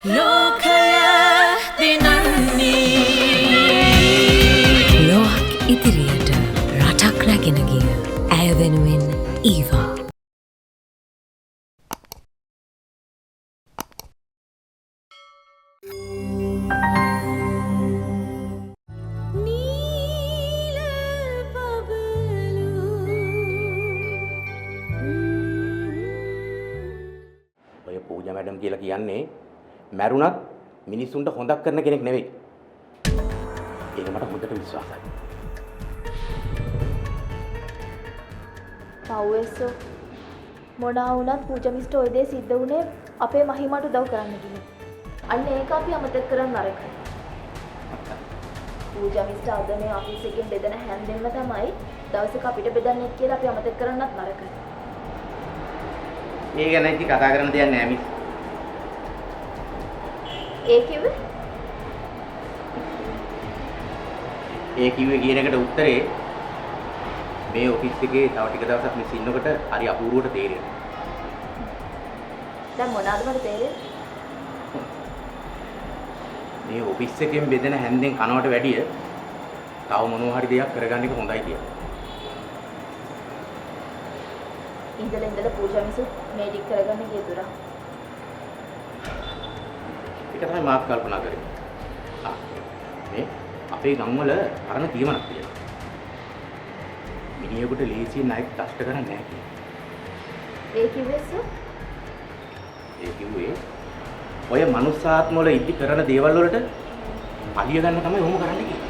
ලෝකය දිනන්නේ ලෝක් ඉදිරියට රටක් රැගෙන ගිය ඇය වෙනුවෙන් ඊවා ඔය පූජා මැඩම් කියලා කියන්නේ මැරුණත් මිනිස්සුන්ට හොඳක් කරන කෙනෙක් නෙවෙයි. ඒක මට හොඳට විශ්වාසයි. පව්වෙස්සෝ මොනවා වුණත් පූජා මිස්ටර් ඔය දේ සිද්ධ වුණේ අපේ මහිමට උදව් කරන්න කියලා. අන්න ඒක අපි අමතක කරන්න නරකයි. පූජා මිස්ටර් අද මේ ඔෆිස් එකෙන් බෙදෙන හැන්දෙන්න තමයි දවසක අපිට බෙදන්නේ කියලා අපි අමතක කරන්නත් නරකයි. ඒක ගැන ඉතින් කතා කරන්න දෙයක් නෑ මිස්. ඒ කිව්වේ? ඒ කිව්වේ කියන එකට උත්තරේ මේ ඔෆිස් එකේ තව ටික දවසක් මිස් ඉන්නකොට හරි අපූර්වට තේරෙනවා. දැන් මොනවාද මට තේරෙන්නේ? මේ ඔෆිස් එකෙන් බෙදෙන හැන්දෙන් කනවට වැඩිය තව මොනවා හරි දෙයක් කරගන්න එක හොඳයි කියලා. ඉඳලා පූජා මිස්ටර් මේ ටික කරගන්න ගිය දුරා. ඒක තමයි මාත් කල්පනා කරේ. මේ අපේ ගම්වල අරන තියමනක් තියෙනවා. මිනිහෙකුට ලේසියෙන් ණයක් කෂ්ට කරන්නේ නැහැ කියලා. ඒ කිව්වෙස? ඒ කිව්වේ ඔය මනුස්සාත්ම වල ඉදි කරන දේවල් වලට පලිය ගන්න තමයි ඔහොම කරන්න කියලා.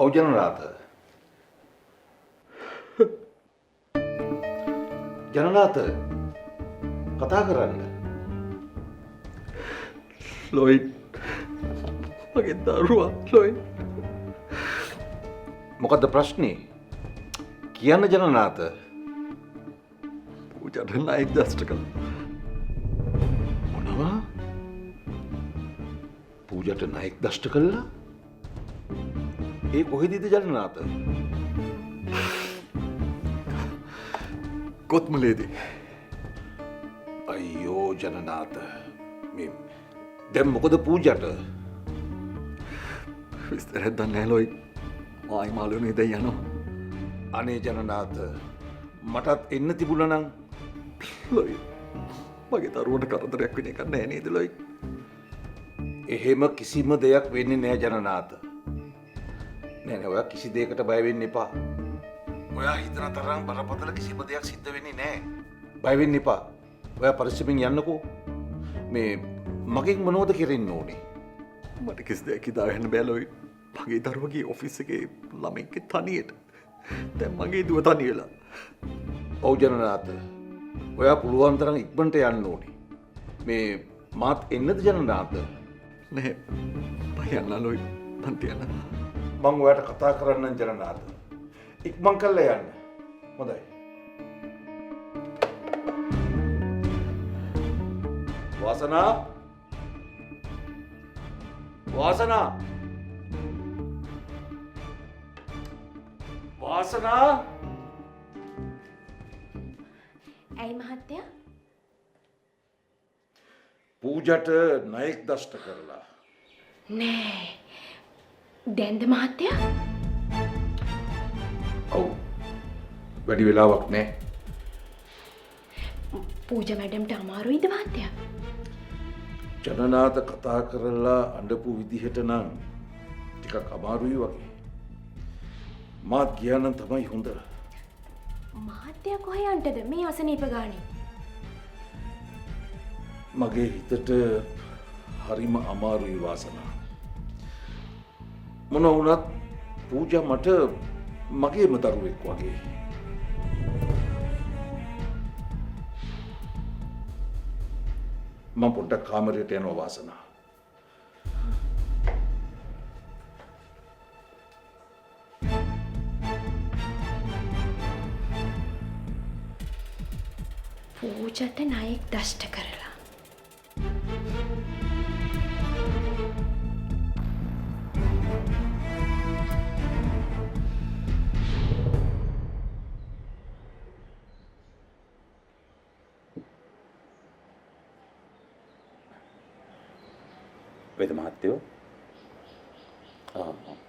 ඔව් ජනනාත. ජනනාත කතා කරන්න. ලොයිඩ් මගේ දරුවා ලොයිඩ්. මොකද්ද ප්‍රශ්නේ? කියන්න ජනනාත. පූජාට ණයක් දෂ්ට කළා. මොනවා? පූජාට ණයක් දෂ්ට කළා? ඒ කොහෙදද ජනනාත? කොත්මලේදී. අයියෝ ජනනාත. මේ දැන් මොකද පූජාට? විස්තරයක් දන්නේ නැහැ ලොයිඩ්. ආයි මාළුනේ දැන් යනවා. අනේ ජනනාත මටත් එන්න තිබුණා නම් ලොයිඩ් මගේ දරුවන්ට කරදරයක් වෙන එකක් නෑ නේද ලොයිඩ්? එහෙම කිසිම දෙයක් වෙන්නේ නෑ ජනනාත. නෑ ඔයා කිසි දෙයකට බය වෙන්න එපා. ඔයා හිතන තරම් බරපතල කිසිම දෙයක් සිද්ධ වෙන්නේ නෑ. බය වෙන්න එපා. ඔයා පරිස්සමින් යන්නකෝ. මේ මගෙන් මොනවද කරෙන්න ඕනේ? මට කිසි දෙයක් හිතා ගන්න බෑ ලොයිඩ්. මගේ දරුවගේ ඔෆිස් එකේ ළමෙක්ගේ තනියට. දැන් මගේ දුව තනි වෙලා. ඔව් ජනනාත. ඔයා පුළුවන් තරම් ඉක්මනට යන්න ඕනේ. මේ මාත් එන්නද ජනනාත? නෑ. බය යන්න ලොයිඩ්. මං තියන්න. මං ඔයාට කතා කරන්නම් ජනනාත. ඉක්මන් කරලා යන්න. හොඳයි. වාසනා වාසනා වාසනා ඇයි මහත්තයා? පූජාට ණයක් දෂ්ට කරලා. නෑ. දැන්ද මහත්තයා? ඔව්. වැඩි වෙලාවක් නෑ. පූජා මැඩම්ට අමාරුයිද මහත්තයා? ජනනාත කතා කරලා අඬපු විදිහට නම් ටිකක් අමාරුයි වගේ. මාත් ගියා නම් තමයි හොඳ. මහත්තයා කොහේ යන්නද මේ අසනීප ගානේ? මගේ හිතට හරිම අමාරුයි වාසනා. මොන වුණත් පූජා මට මගේම දරුවෙක් වගේ. මම පොඩ්ඩක් කාමරයට යනවා වාසනා. පූජට ණයෙක් දෂ්ට කරලා. වේද මහත්තයෝ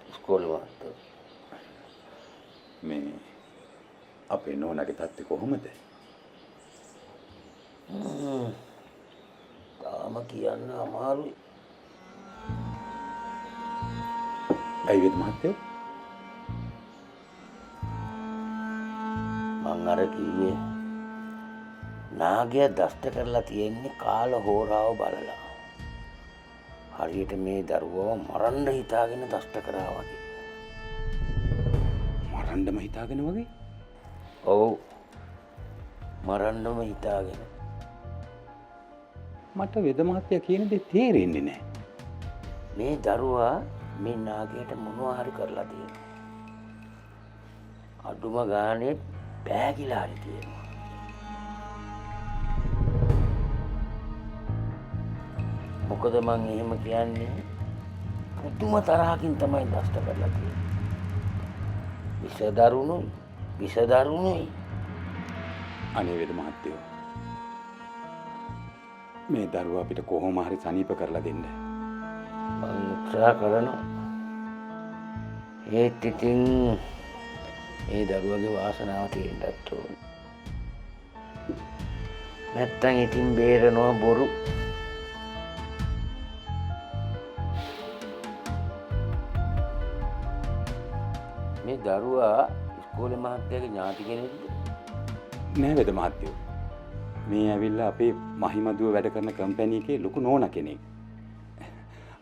ඉස්කෝලේ මහත්තයෝ මේ අපේ නෝනාගේ තත්ත්වය කොහොමද? තාම කියන්න අමාරුයි. ඇයි වේද මහත්තයෝ? මං අර කිව්වේ නාගයා දෂ්ට කරලා තියෙන්නේ කාල හෝරාව බලලා. හරියට මේ දරුවව මරන්න හිතාගෙන දෂ්ට කරා වගේ. මරන්නම හිතාගෙන වගේ? ඔව්. මරන්නම හිතාගෙන. මට වේද මහත්තයා කියන දේ තේරෙන්නේ නැහැ. මේ දරුවා මේ නාගයට මොනවා හරි කරලා තියෙනවා. අඩුම ගානේ පෑගිලා හරි තියෙනවා. මොකද මං එහෙම කියන්නේ පුදුම තරහකින් තමයි දෂ්ට කරලා තියෙන්නේ. විසදරුණුයි. අනේ වේද මහත්තයෝ මේ දරුවා අපිට කොහොම හරි සනීප කරලා දෙන්න. මං උත්සාහ කරනවා. ඒත් ඉතින් ඒ දරුවගේ වාසනාව තියෙන්නත් ඕන. නැත්තම් ඉතින් බේරනවා බොරු. මේ දරුවා ඉස්කෝලේ මහත්තයාගේ ඥාති කෙනෙක්ද? නෑ වේද මහත්තයෝ. මේ ඇවිල්ලා අපේ මහිමදුව වැඩ කරන කම්පැනි එකේ ලොකු නෝනා කෙනෙක්.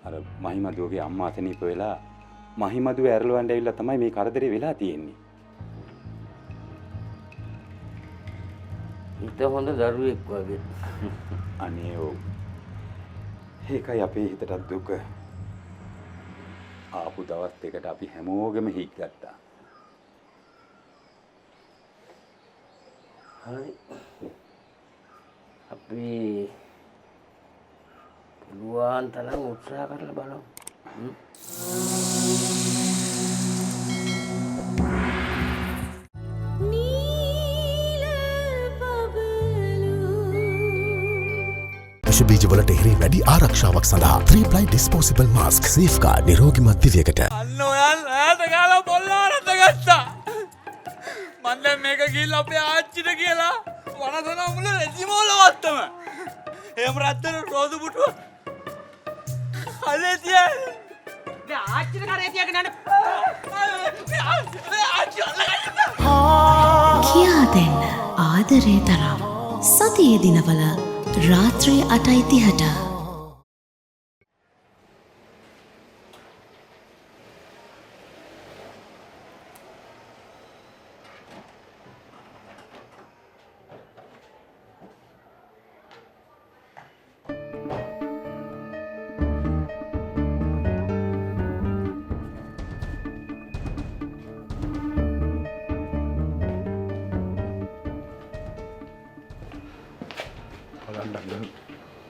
අර මහිමදුවගේ අම්මා අසනීප වෙලා මහිමදුව ඇරලවන්න ඇවිල්ලා තමයි මේ කරදරේ වෙලා තියෙන්නේ. හිත හොඳ දරුවෙක් වගේ. අනේ ඔව්. ඒකයි අපේ හිතට දුක. ආපු දවස් දෙකට අපි හැමෝගෙම හික් ගත්තා. හරි. අපි පුළුවන් තරම් උත්සාහ කරලා බලමු. බීජවලට එරෙහි වැඩි ආරක්ෂාවක් සඳහා 3ply disposable mask safeguard නිරෝගිමත් දිවියකට. අන්න ඔයල් ඈත ගාලා බොල්ලා රට ගත්තා. මන් දැන් මේක ගිහිල්ලා අපේ ආච්චිට කියලා වනසන මුල රෙජිමෝල වත්තම. එහෙම රැත්තර රෝදු පුටුව. අනේ තියා. මේ ආච්චිට කරේ තියාගෙන යන්න. මේ ආච්චි අල්ලගත්තා. කියා දෙන්න ආදරේ තරම් සතියේ දිනවල රාත්‍රී 8:30ට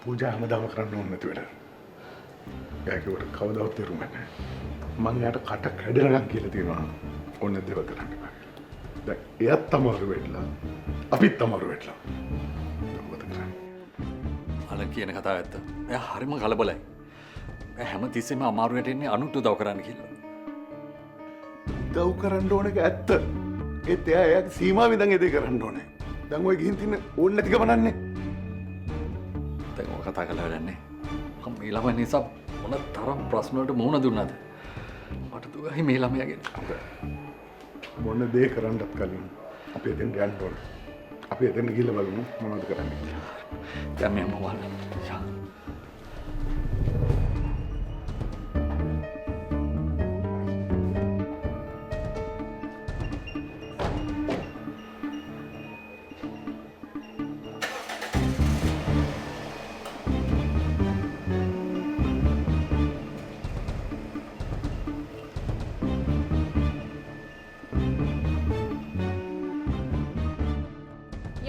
පූජා හැමදාම කරන්න ඕනේ නැති වැඩ. ඒකේවට කවදාවත් තේරුම් නැහැ. මං යාට කට කැඩෙනකම් කියලා තියෙනවා. ඕන දේව කරන්න බෑ. දැන් එයත් තමරු වෙట్లా. අපිත් තමරු වෙట్లా. මොකද කරන්නේ? අලන් කියන කතාව ඇත්ත. එයා හරිම කලබලයි. එයා හැම තිස්සෙම අමාරුවට එන්නේ අනුත් උදව් කරන්න කියලා. උදව් කරන්න ඕන එක ඇත්ත. ඒත් එයාගේ සීමාව ඉඳන් ඒ දේ කරන්න ඕනේ. දැන් ඔය ගිහින් තින්න ඕන නැති ගමනන්නේ. දැන් ඔය කතා කරලා වැඩන්නේ. මම මේ ළමයි නිසා මොන තරම් ප්‍රශ්න වලට මුහුණ දුන්නාද? මට දුකයි මේ ළමයාගෙන්. මොන දේ කරන්නත් කලින් අපි එතෙන් යන්න ඕනේ. අපි එතෙන් ගිහලා බලමු මොනවද කරන්නේ කියලා. දැන් මම වහන්න. යා.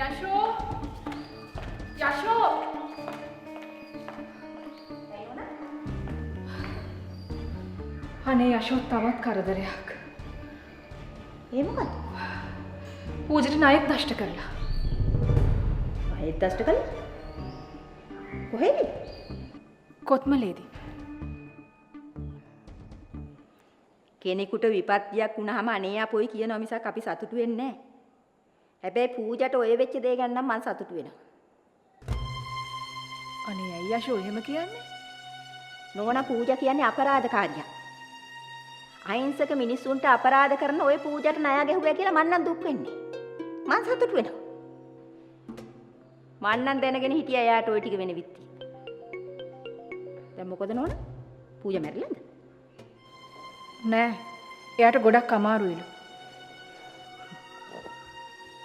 යෂෝ යෂෝ අනේ යෂෝ තවත් කරදරයක්. ඒ මොකද? පූජට ණයක් දෂ්ට කරලා. ආයෙත් දෂ්ට කළා? කොහෙද? කොත්මලේදී. කෙනෙකුට විපත්තියක් වුණාම අනේ අපොයි කියනවා මිසක් අපි සතුටු වෙන්නේ නැහැ. හැබැයි පූජට ඔය වෙච්ච දේ ගැන නම් මම සතුටු වෙනවා. අනේ ඇයි යෂෝ එහෙම කියන්නේ? නෝනා පූජා කියන්නේ අපරාධකාරියක්. අහිංසක මිනිස්සුන්ට අපරාධ කරන ඔය පූජට ණය ගැහුවා කියලා මං නම් දුක් වෙන්නේ. මං සතුටු වෙනවා. මං නම් දැනගෙන හිටියා එයාට ওই ටික වෙන විත්ති. දැන් මොකද නෝනා? පූජා මැරිලාද? නෑ. එයාට ගොඩක් අමාරුයිලු.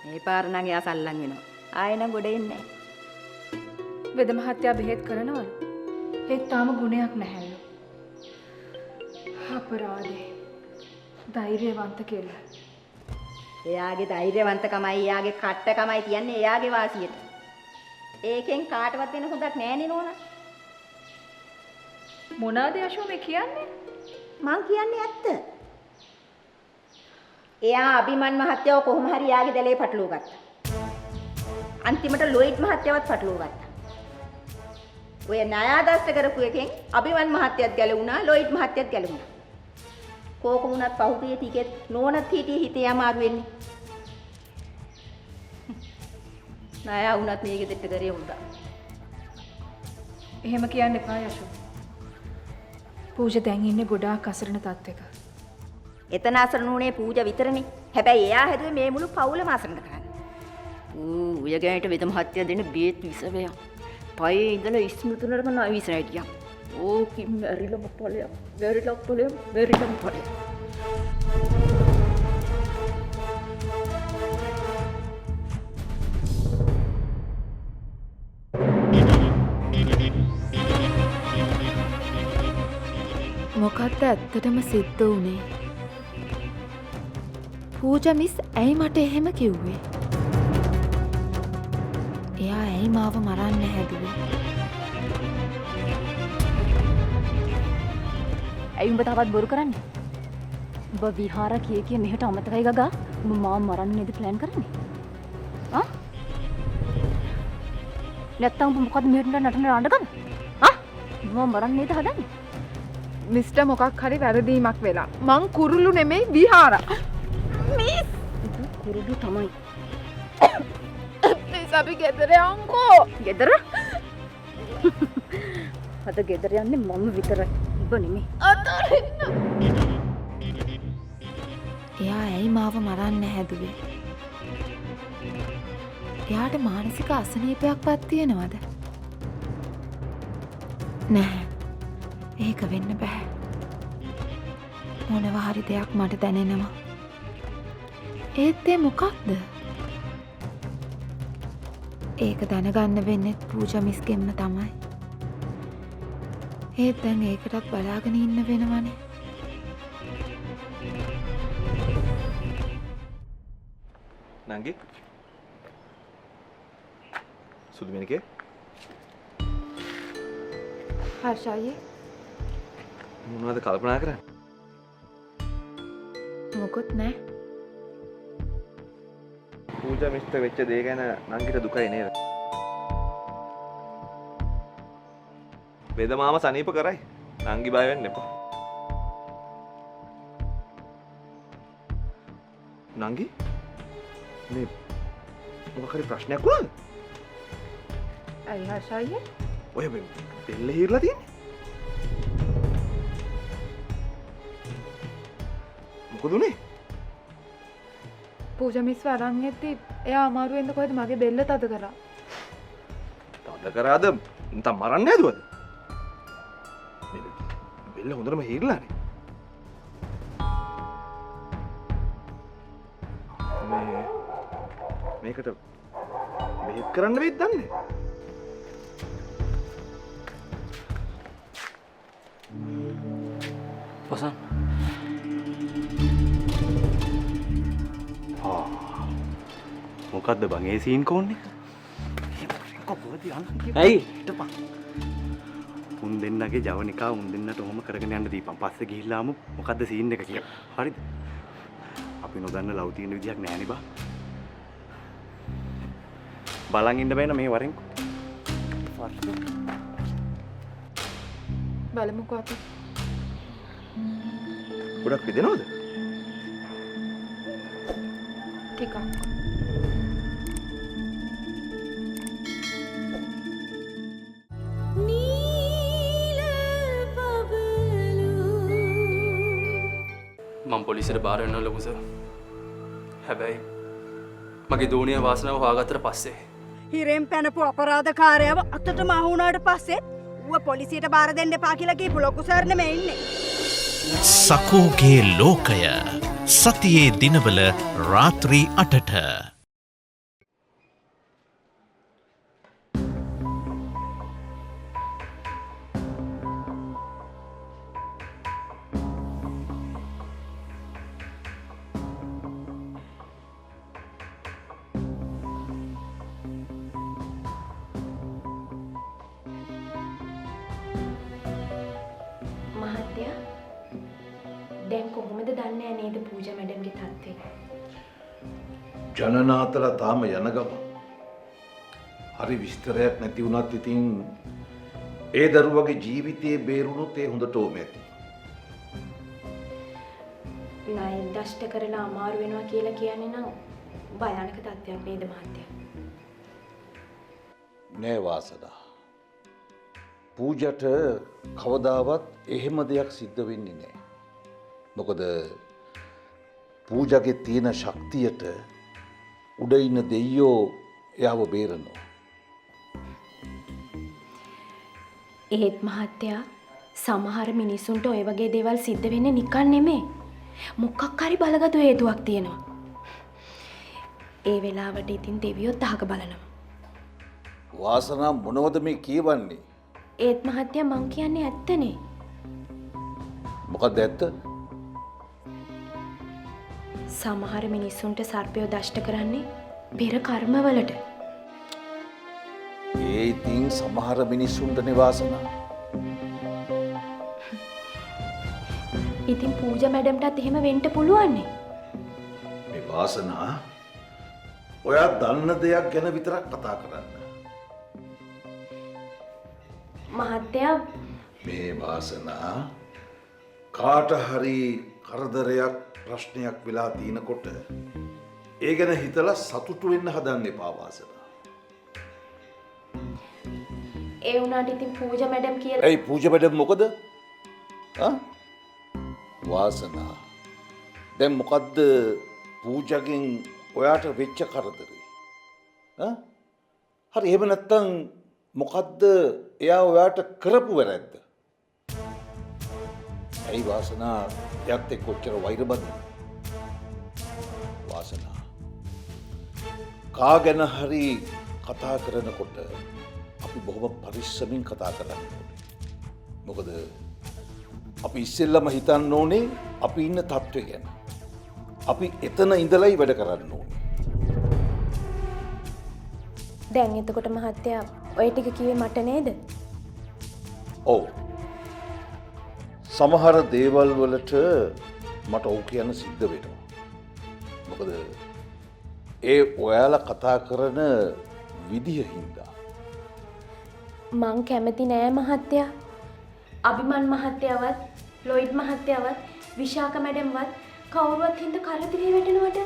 මේ පාර නම් එයා සල්ලන් වෙනවා. ආයෙ නම් ගොඩ එන්නේ නැහැ. වෙද මහත්තයා බෙහෙත් කරනවලු. ඒත් තාම ගුණයක් නැහැලු. අපරාධේ. ධෛර්යවන්ත කෙල්ල. එයාගේ ධෛර්යවන්තකමයි එයාගේ කට්ටකමයි තියන්නේ එයාගේ වාසියට. ඒකෙන් කාටවත් වෙන හොඳක් නෑනේ නෝනා. මොනවාද යෂෝ මේ කියන්නේ? මං කියන්නේ ඇත්ත. එයා අභිමන් මහත්තයව කොහොම හරි එයාගේ දැලේ පටලවා ගත්තා. අන්තිමට ලොයිඩ් මහත්තයවත් පටලවා ගත්තා. ඔය ණයාදස්ත කරපු එකෙන් අභිමන් මහත්තයත් ගැලවුණා ලොයිඩ් මහත්තයත් ගැලවුණා. කෝකුණත් පහුපිය ටිකෙත් නෝනත් හිටියේ හිතේ අමාරු වෙන්නේ. ණයා වුණත් මේක දෙට්ට කරේ හොඳා. එහෙම කියන්න එපා යෂෝ. පූජා දැන් ඉන්නේ ගොඩාක් අසරණ තත්ත්වයක. එතන අසරණ උනේ පූජා විතරනේ. හැබැයි එයා හැදුවේ මේ මුළු පවුලම අසරණ කරන්න. උයගෑනට වෙද මහත්තයා දෙන බේත් විස වේය. පයේ ඉඳලා ඉස්මතුනරම නයි විස හිටියා. ඕකින් මැරිලම ඵලයක්. මැරිලම ඵලයක්. මොකක්ද ඇත්තටම සිද්ධ වුණේ? පූජා මිස් ඇයි මට එහෙම කිව්වේ? එයා ඇයි මාව මරන්න හැදුවේ? ඇයි උඹ තවත් බොරු කරන්නේ? උඹ විහාර කිය මෙහෙට අමතකයි ගගා. උඹ මාව මරන්න නේද ප්ලෑන් කරන්නේ? ආ? නැත්තම් උඹ මොකද මෙහෙට නටන රණ්ඩකම? ආ? උඹ මරන්න නේද හදන්නේ? මිස්ටර් මොකක් හරි වැරදීමක් වෙලා. මං කුරුළු නෙමෙයි විහාරා. මිස් කුරුළු තමයි. ප්ලීස් අපි ගෙදර යන්කෝ. ගෙදර? අද ගෙදර යන්නේ මම විතරයි. උඹ නෙමෙයි. අතරින්න. එයා ඇයි මාව මරන්න හැදුවේ? එයාට මානසික අසනීපයක්වත් තියෙනවද? නැහැ. ඒක වෙන්න බෑ. මොනවා හරි දෙයක් මට දැනෙනවා. ඒත් ඒ මොකක්ද? ඒක දැනගන්න වෙන්නේ පූජා මිස්ගෙන්ම තමයි. ඒත් දැන් ඒකටත් බලාගෙන ඉන්න වෙනවනේ. නංගි සුදු මිනිකේ හර්ෂායේ මොනවද කල්පනා කරන්නේ? මොකොත් නෑ. පූජා මිස්ට වෙච්ච දේ ගැන නංගිට දුකයි නේද? වේද මාම සනීප කරයි. නංගි බය වෙන්න එපා. නංගි මේ මොකක් හරි ප්‍රශ්නයක් වුණාද? ඇයි හර්ෂායේ? ඔය බෙල්ල හිරලා තියෙන්නේ. මොකද උනේ? පූජා මිස් වරන් එද්දි එයා අමාරුවෙන්ද කොහෙද මගේ බෙල්ල තද කරා. තද කරාද? නැත්නම් මරන්න හැදුවද? බෙල්ල හොඳටම හිරලානේ. මේකට බෙහෙත් කරන්න වෙයිද දන්නේ? පසන් මොකද්ද බං ඒ සීන් කෝන්නේ? ඇයි? උන් දෙන්නගේ ජවනිකා උන් දෙන්නට ඔහොම කරගෙන යන්න දීපන්. පස්සේ ගිහිල්ලාම මොකද්ද සීන් එක කියලා. හරිද? අපි නොදන්න ලව් තියෙන විදියක් නෑනේ බා. බලන් ඉන්න බෑන මේ වරෙන්. බලමුකෝ අපි. ගොඩක් විදෙනවද? ටිකක්. මම පොලිසියට බාර වෙනවා ලොකු සර්. හැබැයි මගේ දෝනිය වාසනාව හොයාගත්තට පස්සේ හිරෙන් පැනපු අපරාධකාරයව අතටම අහු වුණාට පස්සේ ඌව පොලිසියට බාර දෙන්න එපා කියලා කියපු ලොකු සර් නෙමෙයි ඉන්නේ. සකෝගේ ලෝකය සතියේ දිනවල රාත්‍රී 8ට මහත්තයා දැන් කොහොමද දන්නේ නේද පූජා මැඩම්ගේ තත්ත්වය? ජනනාතලා තාම යන ගම. හරි විස්තරයක් නැති වුණත් ඉතින් ඒ දරුවගේ ජීවිතයේ බේරුණොත් ඒ හොඳට ඕම ඇති. ණය දෂ්ට කරලා අමාරු වෙනවා කියලා කියන්නේ නම් භයානක තත්ත්වයක් නේද මහත්තයා? නෑ වාසනා. පූජට කවදාවත් එහෙම දෙයක් සිද්ධ වෙන්නේ නෑ. මොකද පූජගේ තියෙන ශක්තියට උඩ ඉන්න දෙයියෝ එයාව බේරනවා. ඒත් මහත්තයා සමහර මිනිසුන්ට ඔය වගේ දේවල් සිද්ධ වෙන්නේ නිකන් නෙමෙයි. මොකක් හරි බලගතු හේතුවක් තියෙනවා. ඒ වෙලාවට ඉතින් දෙවියොත් අහක බලනවා. වාසනා මොනවද මේ කියවන්නේ? ඒත් මහත්තයා මං කියන්නේ ඇත්තනේ. මොකක්ද ඇත්ත? සමහර මිනිස්සුන්ට සර්පයෝ දෂ්ට කරන්නේ පෙර කර්මවලට. ඒ ඉතින් සමහර මිනිස්සුන්ට වාසනා. ඉතින් පූජා මැඩම්ටත් එහෙම වෙන්න පුළුවන්නේ. මේ වාසනා ඔයා දන්න දෙයක් ගැන විතරක් කතා කරන්න. මහත්තයා මේ වාසනා කාට හරි කරදරයක් ප්‍රශ්නයක් වෙලා තියෙනකොට ඒ ගැන හිතලා සතුටු වෙන්න හදන්න එපා වාසනා. ඒ වුණාට ඉතින් පූජා මැඩම් කියලා. ඇයි පූජා මැඩම් මොකද? වාසනා දැන් මොකද්ද පූජාගෙන් ඔයාට වෙච්ච කරදරේ? හරි එහෙම නැත්තම් මොකද්ද එයා ඔයාට කරපු වැරද්ද? ඇයි වාසනා එයාත් එක්ක කොච්චර වෛර බඳිනවද? වාසනා කා ගැන හරි කතා කරනකොට අපි බොහොම පරිස්සමින් කතා කරන්න ඕනේ. මොකද අපි ඉස්සෙල්ලම හිතන්න ඕනේ අපි ඉන්න තත්ත්වය ගැන. අපි එතන ඉඳලයි වැඩ කරන්න ඕනේ. දැන් එතකොට මහත්තයා ඔය ටික කිව්වේ මට නේද? ඔව්. සමහර දේවල් වලට මට ඔව් කියන්න සිද්ධ වෙනවා. මොකද ඒ ඔයාලා කතා කරන විදිය හින්දා. මං කැමති නෑ මහත්තයා. අභිමන් මහත්තයාවත් ලොයිඩ් මහත්තයාවත් විශාක මැඩම්වත් කවුරුවත් හින්දා කරදරේ වැටෙනවට.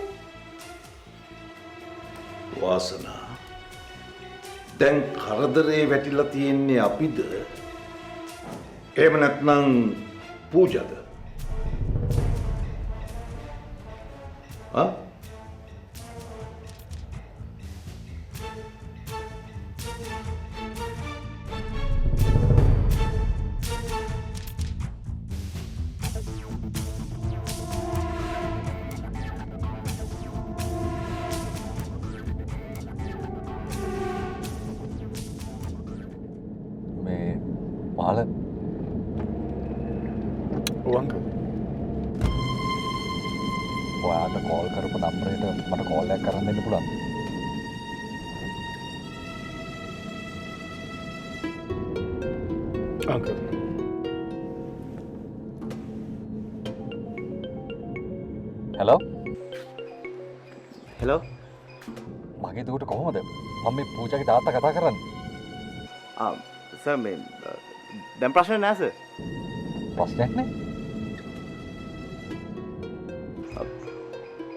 වාසනා දැන් කරදරේ වැටිලා තියෙන්නේ අපිද? එහෙම නැත්නම් පූජාද? පාල ඔයාට කෝල් කරපු නම්බරයට මට කෝල් එකක් කරන්න දෙන්න පුළුවන්? uncle. හෙලෝ හෙලෝ මගේ දුවට කොහොමද මම මේ පූජාගේ තාත්තා කතා කරන්නේ සර් මේ දැන් ප්‍රශ්න නෑ සර් ප්‍රශ්නයක් නෑ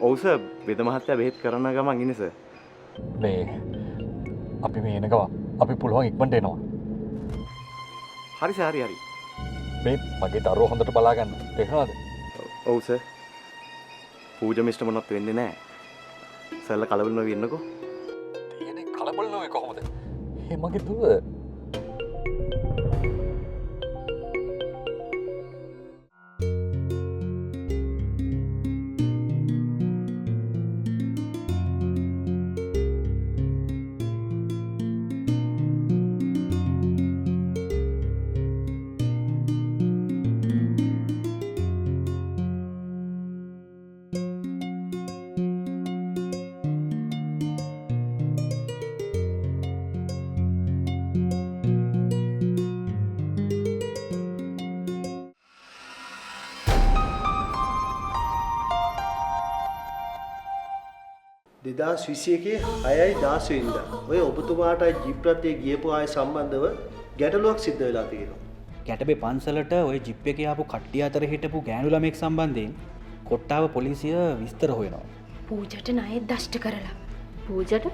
ඔව් සර් වෙද මහත්තයා බෙහෙත් කරන ගමන් ඉන්නේ සර් මේ අපි මේ එනකවා අපි පුළුවන් ඉක්මනට එනවා හරි සර් හරි මේ මගේ දරුවෝ හොඳට බලාගන්න තේරෙනවද ඔව් සර් පූජ මිස්ටර් මොනවත් වෙන්නේ නෑ සර්ලා කලබල නොවී ඉන්නකෝ තියෙන්නේ කලබල නොවේ කොහොමද ඒ මගේ දුව දෙදස් විසියකේ 6/10 ඔය ඔබතුමාට ජිප් රථයේ ගියපු අය සම්බන්ධව ගැටලුවක් සිද්ධ වෙලා තියෙනවා. ගැටබේ පන්සලට ওই ජිප් එකේ ආපු කට්ටිය අතර හිටපු ගෑනු ළමෙක් සම්බන්ධයෙන් කොට්ටාව පොලිසිය විස්තර හොයනවා. පූජට ණය දෂ්ට කරලා. පූජට